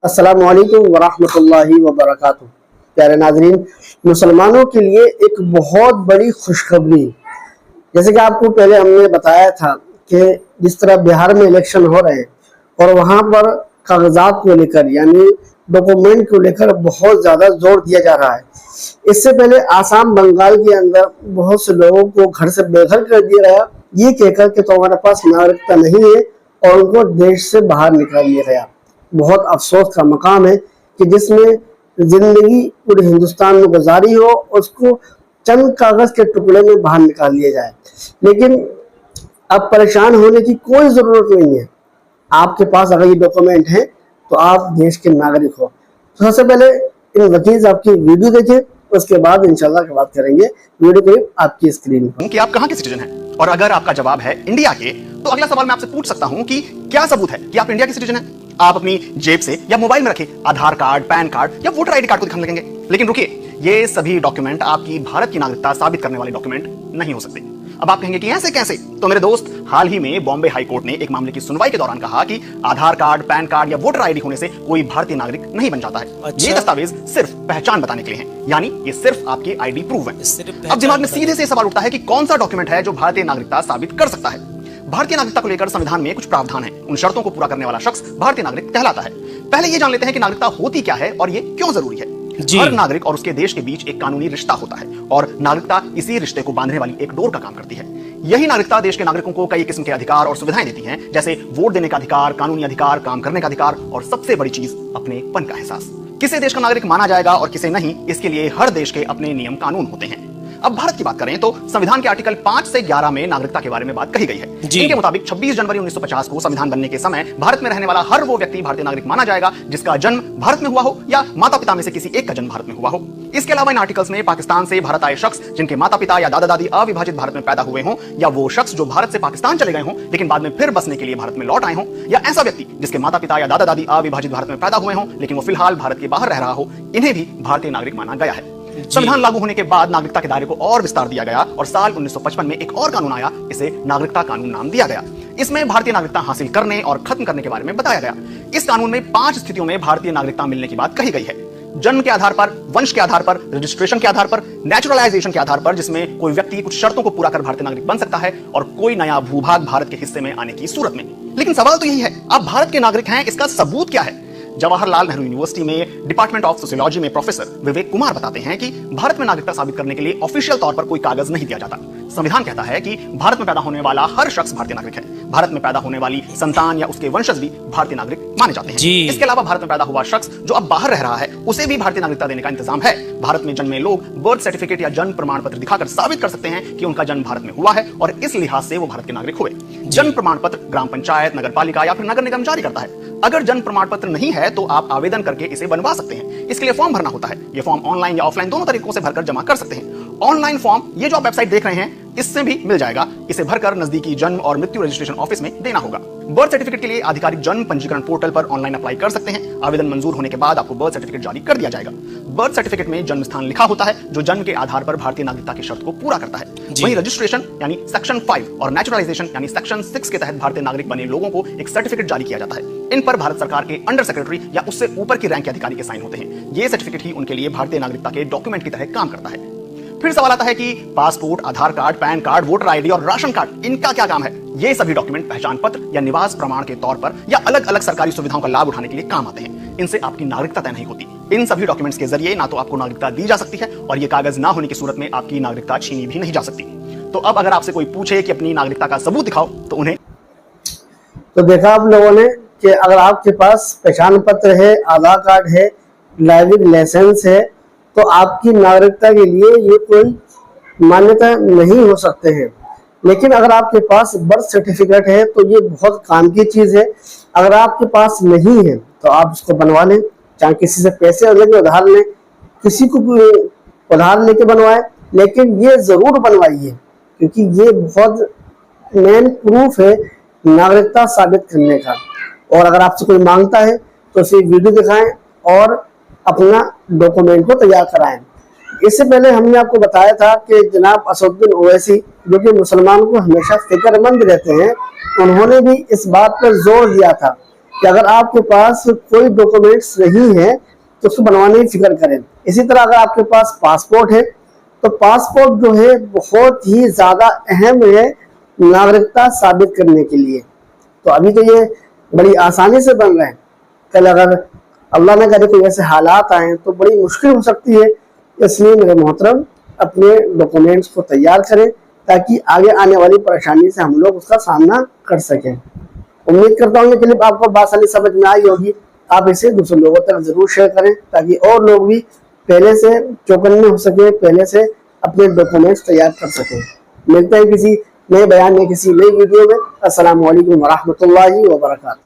अस्सलामु अलैकुम वरहमतुल्लाहि वबरकातुहू। प्यारे नाज़रीन, मुसलमानों के लिए एक बहुत बड़ी खुशखबरी। जैसे कि आपको पहले हमने बताया था कि जिस तरह बिहार में इलेक्शन हो रहे हैं और वहाँ पर कागजात को लेकर यानी डॉक्यूमेंट को लेकर बहुत ज़्यादा जोर दिया जा रहा है। इससे पहले आसाम बंगाल के अंदर बहुत से लोगों को घर से बेघर कर दिया गया, ये कहकर कि तो हमारे पास नागरिकता नहीं है, और उनको देश से बाहर निकाल दिया गया। बहुत अफसोस का मकाम है कि जिसमें जिंदगी पूरे हिंदुस्तान में गुजारी हो, उसको चंद कागज के टुकड़े में बाहर निकाल दिया जाए। लेकिन अब परेशान होने की कोई जरूरत नहीं है। आपके पास अगर ये डॉक्यूमेंट है तो आप देश के नागरिक हो। तो सबसे पहले इन वकील साहब की वीडियो देखें, उसके बाद इंशाल्लाह की बात करेंगे। वीडियो क्लिप आपकी स्क्रीन पर। कि आप कहां के सिटीजन हैं, और अगर आपका जवाब है इंडिया के, तो अगला सवाल मैं आपसे पूछ सकता हूं कि क्या सबूत है कि आप इंडिया के सिटीजन हैं। आप अपनी जेब से या मोबाइल में रखे आधार कार्ड, पैन कार्ड या वोटर आईडी कार्ड को दिखाने लगेंगे। लेकिन रुकिए, ये सभी डॉक्यूमेंट आपकी भारत की नागरिकता साबित करने वाले डॉक्यूमेंट नहीं हो सकते। अब आप कहेंगे कि ऐसे कैसे? तो मेरे दोस्त, हाल ही में बॉम्बे हाई कोर्ट ने एक मामले की सुनवाई के दौरान कहा कि आधार कार्ड, पैन कार्ड या वोटर आईडी होने से कोई भारतीय नागरिक नहीं बन जाता है। अच्छा। ये दस्तावेज सिर्फ पहचान बताने के लिए हैं, यानी ये सिर्फ आपके आईडी प्रूफ है। अब दिमाग में सीधे से सवाल उठता है कि कौन सा डॉक्यूमेंट है जो भारतीय नागरिकता साबित कर सकता है। भारतीय नागरिकता को लेकर संविधान में कुछ प्रावधान हैं। उन शर्तों को पूरा करने वाला शख्स भारतीय नागरिक कहलाता है। पहले ये जान लेते हैं कि नागरिकता होती क्या है और ये क्यों जरूरी है। हर नागरिक और उसके देश के बीच एक कानूनी रिश्ता होता है, और नागरिकता इसी रिश्ते को बांधने वाली एक डोर का काम करती है। यही नागरिकता देश के नागरिकों को कई किस्म के अधिकार और सुविधाएं देती हैं, जैसे वोट देने का अधिकार, कानूनी अधिकार, काम करने का अधिकार, और सबसे बड़ी चीज अपनेपन का एहसास। किसे देश का नागरिक माना जाएगा और किसे नहीं, इसके लिए हर देश के अपने नियम कानून होते हैं। अब भारत की बात करें तो संविधान के आर्टिकल 5 से 11 में नागरिकता के बारे में बात कही गई है। इनके मुताबिक 26 जनवरी 1950 को संविधान बनने के समय भारत में रहने वाला हर वो व्यक्ति भारतीय नागरिक माना जाएगा जिसका जन्म भारत में हुआ हो या माता पिता में से किसी एक का जन्म भारत में हुआ हो। इसके अलावा इन आर्टिकल्स में पाकिस्तान से भारत आए शख्स जिनके माता पिता या दादा दादी अविभाजित भारत में पैदा हुए हों, या वो शख्स जो भारत से पाकिस्तान चले गए हों लेकिन बाद में फिर बसने के लिए भारत में लौट आए हों, या ऐसा व्यक्ति जिसके माता पिता या दादा दादी अविभाजित भारत में पैदा हुए हों लेकिन वो फिलहाल भारत के बाहर रह रहा हो, इन्हें भी भारतीय नागरिक माना गया है। संविधान लागू होने के बाद नागरिकता के दायरे को और विस्तार दिया गया, और साल 1955 में एक और कानून आया, इसे नागरिकता कानून नाम दिया गया। इसमें भारतीय नागरिकता हासिल करने और खत्म करने के बारे में बताया गया। इस कानून में 5 स्थितियों में भारतीय नागरिकता मिलने की बात कही गई है। जन्म के आधार पर, वंश के आधार पर, रजिस्ट्रेशन के आधार पर, नेचुरलाइजेशन के आधार पर, जिसमें कोई व्यक्ति कुछ शर्तों को पूरा कर भारतीय नागरिक बन सकता है, और कोई नया भूभाग भारत के हिस्से में आने की सूरत में। लेकिन सवाल तो यही है, आप भारत के नागरिक हैं, इसका सबूत क्या है? जवाहरलाल नेहरू यूनिवर्सिटी में डिपार्टमेंट ऑफ सोशियोलॉजी में प्रोफेसर विवेक कुमार बताते हैं कि भारत में नागरिकता साबित करने के लिए ऑफिशियल तौर पर कोई कागज नहीं दिया जाता। संविधान कहता है कि भारत में पैदा होने वाला हर शख्स भारतीय नागरिक है। भारत में पैदा होने वाली संतान या उसके वंशज भी भारतीय नागरिक माने जाते हैं। इसके अलावा भारत में पैदा हुआ शख्स जो अब बाहर रह रहा है, उसे भी भारतीय नागरिकता देने का इंतजाम है। भारत में जन्मे लोग बर्थ सर्टिफिकेट या जन्म प्रमाण पत्र दिखाकर साबित कर सकते हैं कि उनका जन्म भारत में हुआ है, और इस लिहाज से वो भारत के नागरिक हुए। जन्म प्रमाण पत्र ग्राम पंचायत, नगर पालिका या फिर नगर निगम जारी करता है। अगर जन्म प्रमाण पत्र नहीं है तो आप आवेदन करके इसे बनवा सकते हैं। इसके लिए फॉर्म भरना होता है। ये फॉर्म ऑनलाइन या ऑफलाइन दोनों तरीकों से भरकर जमा कर सकते हैं। ऑनलाइन फॉर्म ये जो आप वेबसाइट देख रहे हैं इससे भी मिल जाएगा। इसे भरकर नजदीकी जन्म और मृत्यु रजिस्ट्रेशन ऑफिस में देना होगा। बर्थ सर्टिफिकेट के लिए आधिकारिक जन्म पंजीकरण पोर्टल पर ऑनलाइन अप्लाई कर सकते हैं। आवेदन मंजूर होने के बाद आपको बर्थ सर्टिफिकेट जारी कर दिया जाएगा। बर्थ सर्टिफिकेट में जन्म स्थान लिखा होता है जो जन्म के आधार पर भारतीय नागरिकता की शर्त को पूरा करता है। वहीं रजिस्ट्रेशन यानी सेक्शन 5 और नेचुरलाइजेशन यानी सेक्शन 6 के तहत भारतीय नागरिक बने लोगों को एक सर्टिफिकेट जारी किया जाता है। इन पर भारत सरकार के अंडर सेक्रेटरी या उससे ऊपर की रैंक के अधिकारी के साइन होते हैं। ये सर्टिफिकेट ही उनके लिए भारतीय नागरिकता के डॉक्यूमेंट की तरह काम करता है। फिर सवाल आता है कि passport, Aadhaar card, PAN card, voter ID और राशन कार्ड, इनका क्या काम है? ये सभी डॉक्यूमेंट पहचान पत्र या निवास प्रमाण के तौर पर या अलग अलग सरकारी सुविधाओं का लाभ उठाने के लिए काम आते हैं। इनसे आपकी नागरिकता तय नहीं होती। इन सभी डॉक्यूमेंट्स के जरिए ना तो आपको नागरिकता दी जा सकती है, और ये कागज ना होने की सूरत में आपकी नागरिकता छीनी भी नहीं जा सकती। तो अब अगर आपसे कोई पूछे कि अपनी नागरिकता का सबूत दिखाओ, तो उन्हें तो देखा आप लोगों ने कि अगर आपके पास पहचान पत्र है, आधार कार्ड है, ड्राइविंग लाइसेंस है, तो आपकी नागरिकता के लिए ये कोई मान्यता नहीं हो सकते हैं। लेकिन अगर आपके पास बर्थ सर्टिफिकेट है तो ये बहुत काम की चीज है। अगर आपके पास नहीं है तो आप उसको बनवा लें, चाहे किसी से पैसे लेके उधार लें, किसी को उधार लेके बनवाए, लेकिन ये जरूर बनवाइए, क्योंकि ये बहुत मेन प्रूफ है नागरिकता साबित करने का। और अगर आपसे कोई मांगता है तो उसे वीडियो दिखाएं और अपना डॉक्यूमेंट को तैयार कराएं। इससे पहले हमने आपको बताया था कि जनाब असदुद्दीन ओवैसी, जो कि मुसलमान को हमेशा फिक्रमंद रहते हैं, उन्होंने भी इस बात पर जोर दिया था कि अगर आपके पास कोई डॉक्यूमेंट्स नहीं है तो उसको बनवाने की फिक्र करें। इसी तरह अगर आपके पास पासपोर्ट है तो पासपोर्ट जो है बहुत ही ज़्यादा अहम है नागरिकता साबित करने के लिए। तो अभी तो ये बड़ी आसानी से बन रहे हैं, कल अगर अल्लाह न करे कोई ऐसे हालात आए तो बड़ी मुश्किल हो सकती है। इसलिए मेरे मोहतरम अपने डॉक्यूमेंट्स को तैयार करें ताकि आगे आने वाली परेशानी से हम लोग उसका सामना कर सकें। उम्मीद करता हूँ ये क्लिप आपको बासानी समझ में आई होगी। आप इसे दूसरे लोगों तक जरूर शेयर करें ताकि और लोग भी पहले से चौकन्ने हो सके, पहले से अपने डॉक्यूमेंट्स तैयार कर सकें। मिलते हैं किसी नए बयान में, किसी नई वीडियो में। अस्सलाम वालेकुम वरहमतुल्लाहि वबरकातुहू।